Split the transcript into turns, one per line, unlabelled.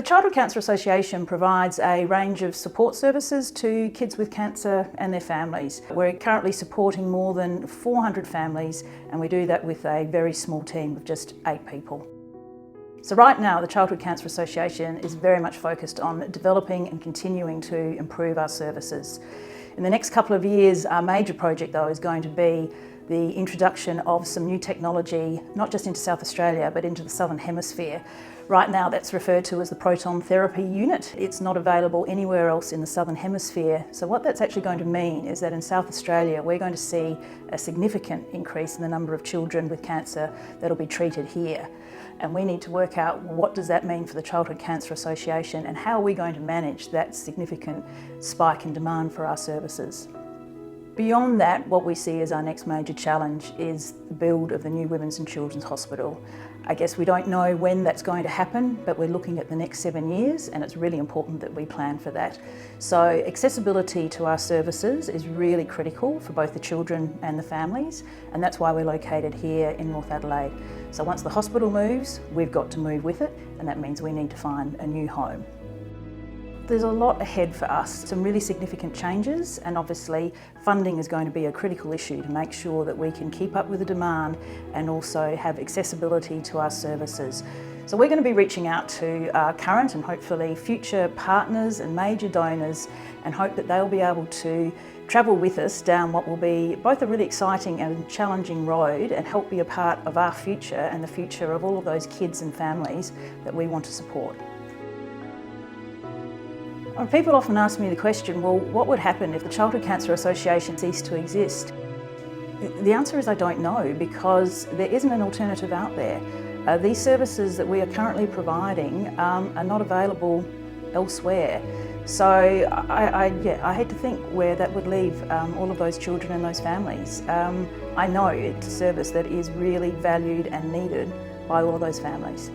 Childhood Cancer Association provides a range of support services to kids with cancer and their families. We're currently supporting more than 400 families, and we do that with a very small team of just 8 people. So right now, the Childhood Cancer Association is very much focused on developing and continuing to improve our services. In the next couple of years, our major project though is going to be the introduction of some new technology, not just into South Australia, but into the Southern Hemisphere. Right now that's referred to as the proton therapy unit. It's not available anywhere else in the Southern Hemisphere. So what that's actually going to mean is that in South Australia, we're going to see a significant increase in the number of children with cancer that'll be treated here. And we need to work out what does that mean for the Childhood Cancer Association and how are we going to manage that significant spike in demand for our services. Beyond that, what we see as our next major challenge is the build of the new Women's and Children's Hospital. I guess we don't know when that's going to happen, but we're looking at the next 7 years, and it's really important that we plan for that. So accessibility to our services is really critical for both the children and the families, and that's why we're located here in North Adelaide. So once the hospital moves, we've got to move with it, and that means we need to find a new home. There's a lot ahead for us, some really significant changes, and obviously funding is going to be a critical issue to make sure that we can keep up with the demand and also have accessibility to our services. So we're going to be reaching out to our current and hopefully future partners and major donors and hope that they'll be able to travel with us down what will be both a really exciting and challenging road and help be a part of our future and the future of all of those kids and families that we want to support. People often ask me the question, well, what would happen if the Childhood Cancer Association ceased to exist? The answer is I don't know, because there isn't an alternative out there. These services that we are currently providing are not available elsewhere. So I hate to think where that would leave all of those children and those families. I know it's a service that is really valued and needed by all of those families.